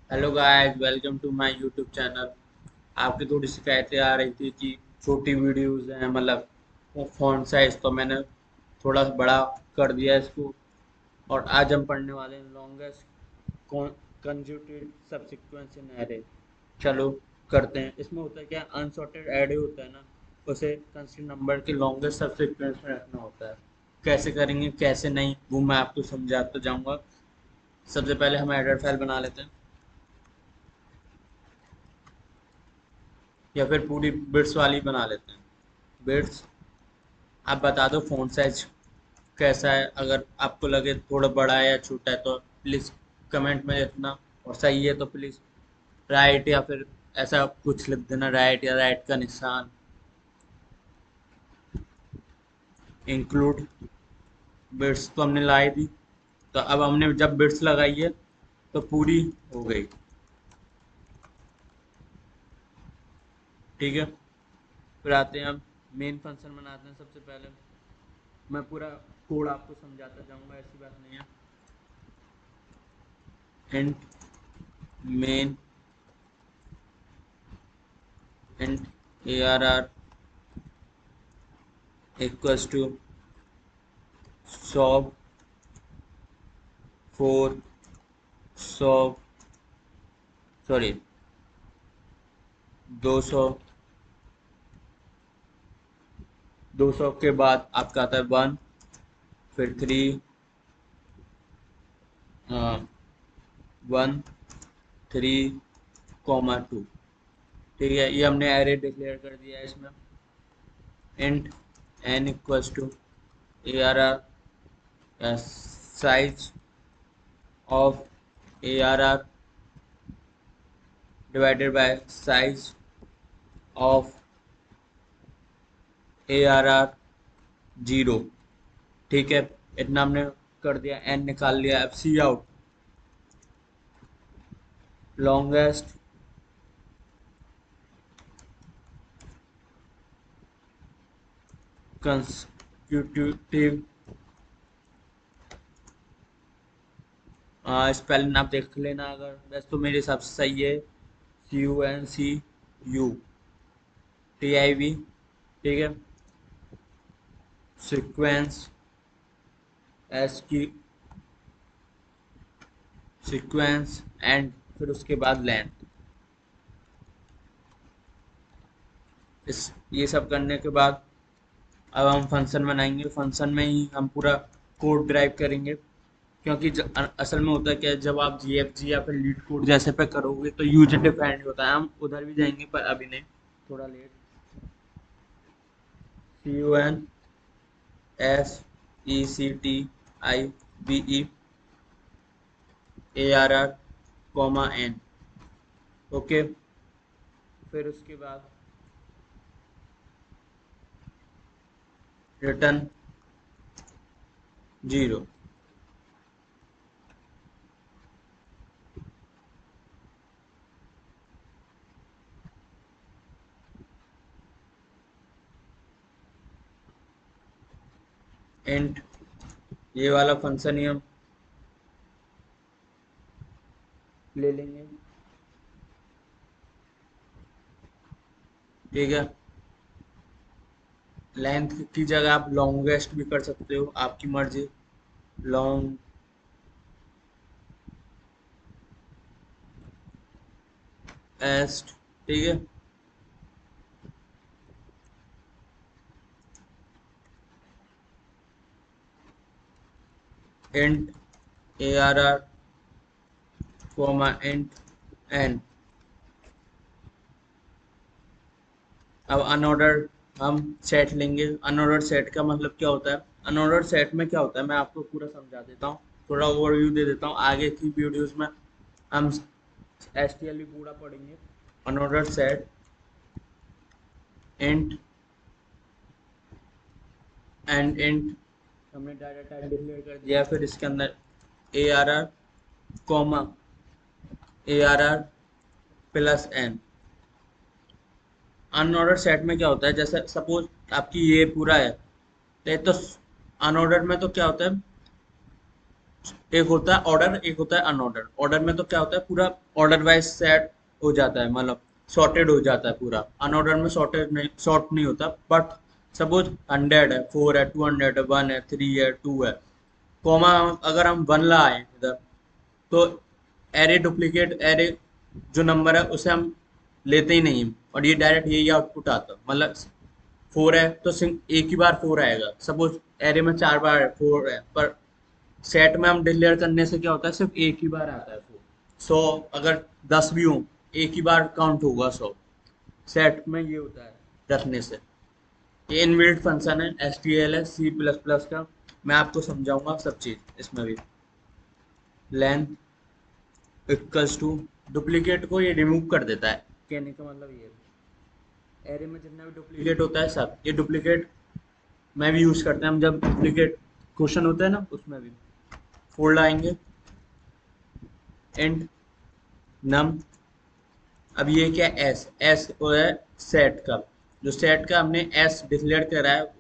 Hello guys, welcome to my YouTube channel. आपकी थोड़ी शिकायतें आ रही थी कि छोटी वीडियोस हैं, मतलब वो फॉन्ट साइज तो मैंने थोड़ा बड़ा कर दिया इसको। और आज हम पढ़ने वाले हैं लॉन्गेस्ट कंज्यूटेड सबसीक्वेंस इन एरे। चलो करते हैं। इसमें होता है क्या, अनसॉर्टेड एरे होता है ना, उसे कंस्ट्रक्ट नंबर के लॉन्गेस्ट सबसीक्वेंस में रखना होता है। कैसे करेंगे कैसे नहीं वो मैं आपको समझाता जाऊंगा। सबसे पहले हम एडर फाइल बना लेते हैं, या फिर पूरी बिट्स वाली बना लेते हैं। बिट्स, आप बता दो फ़ॉन्ट साइज कैसा है। अगर आपको लगे थोड़ा बड़ा है या छोटा है तो प्लीज़ कमेंट में लिखना, और सही है तो प्लीज़ राइट या फिर ऐसा कुछ लिख देना, राइट या राइट का निशान। इंक्लूड बिट्स तो हमने लाई दी, तो अब हमने जब बिट्स लगाई है तो पूरी हो गई। ठीक है, फिर आते हैं हम मेन फंक्शन बनाते हैं। सबसे पहले मैं पूरा कोड आपको समझाता जाऊंगा, ऐसी बात नहीं है। Int main int ARR equals to सौ फोर सौ सॉरी 200। 200 के बाद आपका आता है 1, फिर 3, 1 3 2। ठीक है, ये हमने एरे डिक्लेयर कर दिया है इसमें। Int n equals to ARR size of ARR divided by size of ARR zero. ठीक है, इतना हमने कर दिया, n निकाल लिया। अब सी आउट लॉन्गेस्ट कंसेक्यूटिव, स्पेलिंग आप देख लेना, अगर वैसे तो मेरे हिसाब से सही है। CUNCUTIV। ठीक है, सीक्वेंस एस की सीक्वेंस एंड फिर उसके बाद लेंथ। इस ये सब करने के बाद अब हम फंक्शन बनाएंगे। फंक्शन में ही हम पूरा कोड ड्राइव करेंगे, क्योंकि असल में होता है क्या है, जब आप GFG या फिर लीड कोड जैसे पे करोगे तो यूजर डिफाइंड होता है। हम उधर भी जाएंगे पर अभी नहीं, थोड़ा लेट। CUNSECTIVE n। ओके, फिर उसके बाद रिटर्न जीरो। एंड ये वाला फंक्शन ही हम ले लेंगे। ठीक है, लेंथ की जगह आप लॉन्गेस्ट भी कर सकते हो, आपकी मर्जी। लॉन्गेस्ट, ठीक है। Int ARR int n। अब अनऑर्डर हम सेट लेंगे। अनऑर्डर सेट का मतलब क्या होता है, अनऑर्डर सेट में क्या होता है मैं आपको पूरा समझा देता हूँ, थोड़ा ओवरव्यू दे देता हूँ। आगे की वीडियोस में हम STL भी पूरा पढ़ेंगे। Unordered set int and int हमने डाटा टाइप डिक्लेयर कर दिया, फिर इसके अंदर ARR comma ARR plus n। Unordered set में क्या होता है, जैसे सपोज आपकी ये पूरा है तो अनऑर्डर में तो क्या होता है, एक होता है ऑर्डर, एक होता है अनऑर्डर। ऑर्डर में तो क्या होता है, पूरा ऑर्डर वाइज सेट हो जाता है, मतलब सॉर्टेड हो जाता है पूरा। अनऑर्डर में सॉर्टेड नहीं, सॉर्ट नहीं होता। बट सपोज 100 है, 4 है, 200 है, 1 है, 3 है, 2 है, कॉमा अगर हम 1 लाए इधर, तो एरे डुप्लीकेट एरे जो नंबर है उसे हम लेते ही नहीं, और ये डायरेक्ट यही आउटपुट आता है। मतलब 4 है तो एक ही बार 4 आएगा। सपोज एरे में 4 बार 4 है, पर सेट में हम डिक्लेयर करने से क्या होता है, सिर्फ एक ही बार आता है 4। 100 अगर 10 भी हो, एक ही बार काउंट होगा 100। सेट में ये होता है रखने से। ये इनबिल्ट फंक्शन है, एसटीएल है सी प्लस प्लस का। मैं आपको समझाऊंगा सब चीज़ इसमें भी। लेंथ इक्वल्स टू, डुप्लीकेट को ये रिमूव कर देता है, कहने का मतलब ये है एरे में जितना भी डुप्लीकेट होता है सब, ये डुप्लीकेट में भी यूज करते हैं हम। जब डुप्लीकेट क्वेश्चन होता है ना, उसमें भी फोल्ड आएंगे, एंड नम। अब ये क्या, एस एस है सेट का, जो सेट का हमने एस डिक्लेयर करा है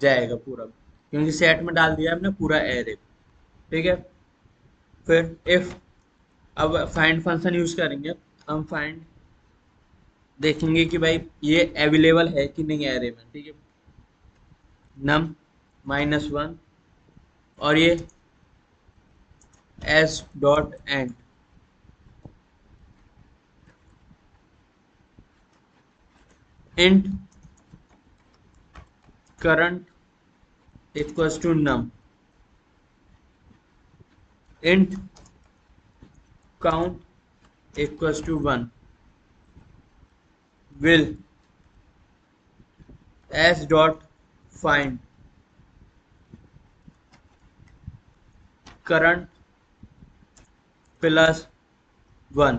जाएगा पूरा, क्योंकि सेट में डाल दिया हमने पूरा एरे। ठीक है। फिर इफ, अब फाइंड फंक्शन यूज करेंगे हम। फाइंड देखेंगे कि भाई ये अवेलेबल है कि नहीं एरे में। ठीक है। नम -1, और ये S dot end int current equals to num, int count equals to 1, will s dot find current plus 1,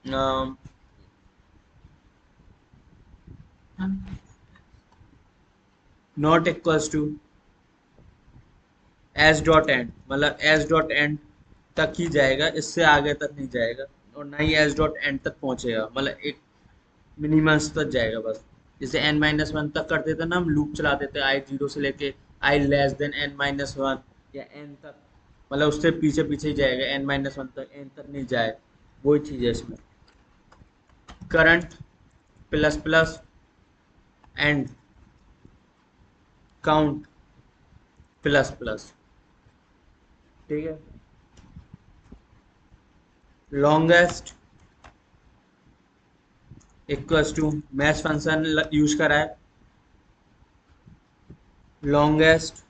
um, not equals to s dot end, मतलब s डॉट एंड तक ही जाएगा, इससे आगे तक नहीं जाएगा, और ना ही s डॉट एंड तक पहुंचेगा। मतलब एक मिनिमम तक जाएगा बस। जैसे n-1 तक कर देते ना हम, लूप चला देते आई जीरो से लेके आई लेस देन n-1 या n तक, मतलब उससे पीछे पीछे ही जाएगा n-1 तक, n तक नहीं जाए। वही चीज़ है इसमें। Current plus plus and count plus plus. ठीक है। Longest equals to, match function use करा है, longest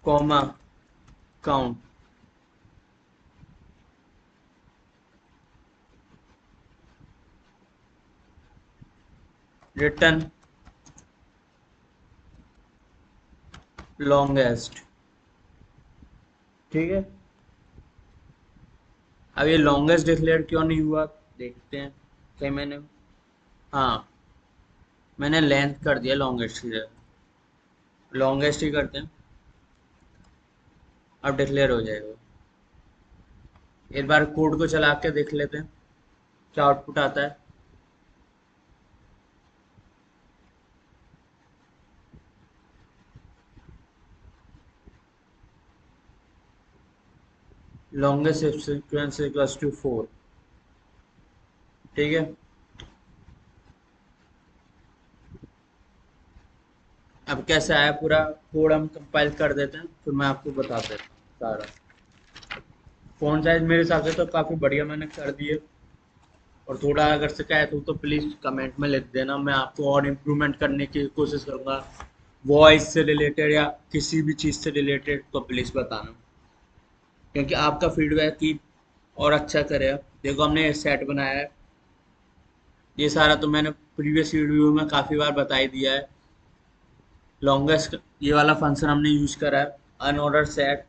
comma count, return longest. ठीक है। अब ये लॉन्गेस्ट डिक्लेयर क्यों नहीं हुआ, देखते हैं। क्या मैंने, हाँ, मैंने लेंथ कर दिया लॉन्गेस्ट की जगह, लॉन्गेस्ट ही करते हैं। अब डिक्लेयर हो जाएगा। एक बार कोड को चला के देख लेते हैं क्या आउटपुट आता है। Longest sequence equals to 4। ठीक है। अब कैसे आया पूरा कोड, हम कंपाइल कर देते हैं, फिर मैं आपको बता देता हूँ सारा। फ़ॉन्ट साइज मेरे हिसाब से तो काफ़ी बढ़िया मैंने कर दिए, और थोड़ा अगर शिकायत हो तो प्लीज़ कमेंट में लिख देना, मैं आपको और इम्प्रूवमेंट करने की कोशिश करूँगा। वॉइस से रिलेटेड या किसी भी चीज़ से रिलेटेड तो प्लीज़ बताना, क्योंकि आपका फीडबैक ही और अच्छा करेगा। देखो हमने सेट बनाया है, ये सारा तो मैंने प्रीवियस वीडियो में काफ़ी बार बता ही दिया है। लॉन्गेस्ट ये वाला फंक्शन हमने यूज करा है। अनऑर्डर सेट,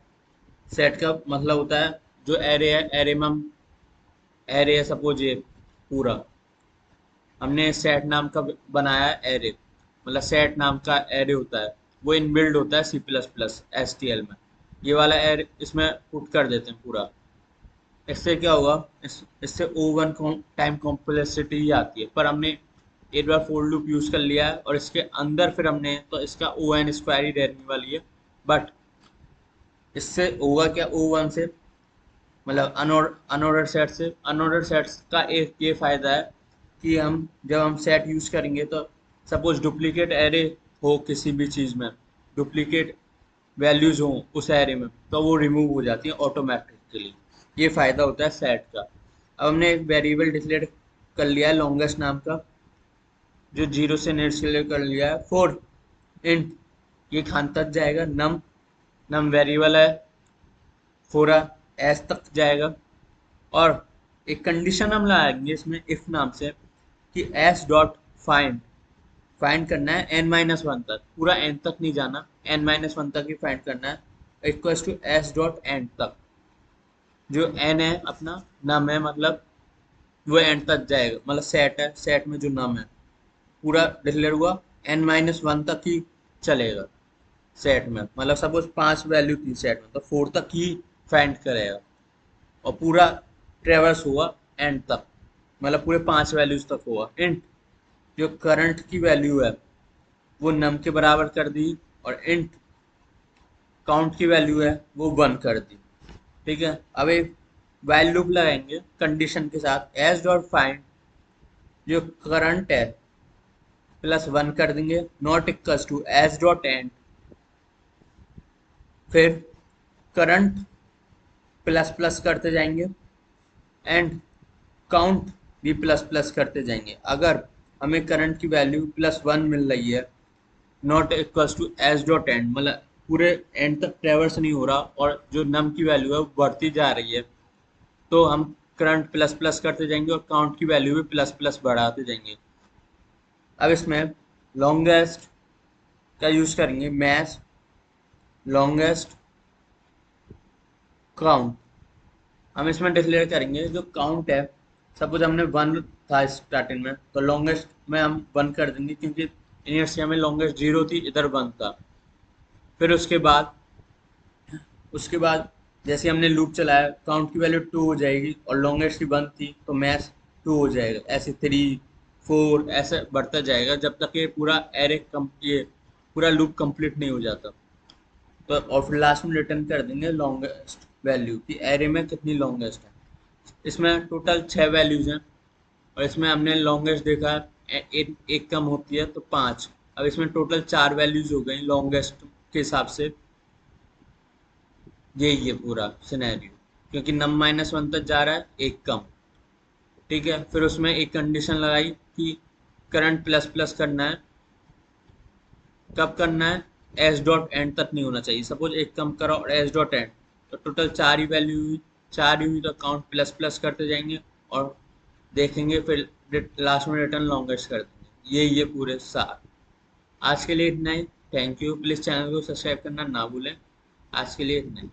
सेट का मतलब होता है जो एरे है, एरे में हम, एरे है सपोज ये पूरा, हमने सेट नाम का बनाया है एरे, मतलब सेट नाम का एरे होता है, वो इनबिल्ड होता है C plus plus S T L में। ये वाला एरे इसमें पुट कर देते हैं पूरा। इससे क्या होगा, इससे O1 टाइम कॉम्प्लेक्सिटी ही आती है, पर हमने एक बार फोर लूप यूज कर लिया है और इसके अंदर फिर हमने तो इसका ओ एन स्क्वायर ही रहने वाली है। बट इससे होगा क्या, ओ वन से मतलब अनऑर्डर सेट से, अनऑर्डर सेट्स का एक ये फायदा है कि हम जब हम सेट यूज करेंगे तो सपोज डुप्लीकेट एरे हो किसी भी चीज़ में, डुप्लीकेट वैल्यूज हो उस एरे में, तो वो रिमूव हो जाती है ऑटोमेटिकली। ये फायदा होता है सेट का। अब हमने एक वेरिएबल डिक्लेयर कर लिया है लॉन्गेस्ट नाम का, जो जीरो से नेट डिक्लेयर कर लिया है फोर इंट, ये खान तक जाएगा, नम नम वेरिएबल है, फोरा एस तक जाएगा। और एक कंडीशन हम लगाएंगे इसमें इफ नाम से कि एस डॉट फाइंड, फाइंड करना है एन माइनस वन तक, पूरा एन तक नहीं जाना, एन माइनस वन तक ही फाइंड करना है, equals to S dot end तक। जो एन है अपना नम है, मतलब वो एंड तक जाएगा, मतलब सेट है, सेट में जो नम है पूरा डिक्लेयर हुआ, एन माइनस वन तक ही चलेगा सेट में। मतलब सपोज 5 वैल्यू थी सेट में तो 4 तक ही फाइंड करेगा और पूरा ट्रेवर्स हुआ एंड तक, मतलब पूरे 5 वैल्यूज तक हुआ। इंट जो करंट की वैल्यू है वो नम के बराबर कर दी, और इंट काउंट की वैल्यू है वो 1 कर दी। ठीक है, अब एक वाइल लूप लगाएंगे कंडीशन के साथ, एस डॉट फाइंड जो करंट है प्लस 1 कर देंगे, not equals to S dot end, फिर करंट प्लस प्लस करते जाएंगे एंड काउंट भी प्लस प्लस करते जाएंगे। अगर हमें करंट की वैल्यू प्लस 1 मिल रही है, not equals to S dot end, मतलब पूरे एंड तक ट्रेवर्स नहीं हो रहा और जो नम की वैल्यू है वो बढ़ती जा रही है, तो हम करंट प्लस प्लस करते जाएंगे और काउंट की वैल्यू भी प्लस प्लस बढ़ाते जाएंगे। अब इसमें लॉन्गेस्ट का यूज करेंगे, मैच लॉन्गेस्ट काउंट। हम इसमें डिक्लेयर करेंगे जो काउंट है, सपोज हमने 1 था स्टार्टिंग में तो लॉन्गेस्ट में हम 1 कर देंगे, क्योंकि इनिशियल में लॉन्गेस्ट 0 थी, इधर 1 था। फिर उसके बाद जैसे हमने लूप चलाया, काउंट की वैल्यू 2 हो जाएगी और लॉन्गेस्ट की 1 थी तो मैच 2 हो जाएगा, ऐसे 3 4 ऐसे बढ़ता जाएगा जब तक ये पूरा एरे ये पूरा लूप कंप्लीट नहीं हो जाता। तो और फिर लास्ट में रिटर्न कर देंगे लॉन्गेस्ट वैल्यू कि एरे में कितनी लॉन्गेस्ट है। इसमें टोटल 6 वैल्यूज हैं और इसमें हमने लॉन्गेस्ट देखा एक कम होती है तो 5। अब इसमें टोटल 4 वैल्यूज हो गई लॉन्गेस्ट के हिसाब से। यही है पूरा सिनेरियो, क्योंकि नम माइनस वन तक जा रहा है एक कम। ठीक है, फिर उसमें एक कंडीशन लगाई कि करंट प्लस प्लस करना है, कब करना है, एस डॉट एंड तक नहीं होना चाहिए। सपोज एक कम करा और एस डॉट एंड, तो टोटल 4 ही वैल्यू हुई, 4 ही हुई तो काउंट प्लस प्लस करते जाएंगे और देखेंगे, फिर लास्ट में रिटर्न लॉन्गेस्ट कर देंगे। यही है पूरे सार। आज के लिए इतना ही, थैंक यू। प्लीज़ चैनल को सब्सक्राइब करना ना भूलें। आज के लिए इतना ही।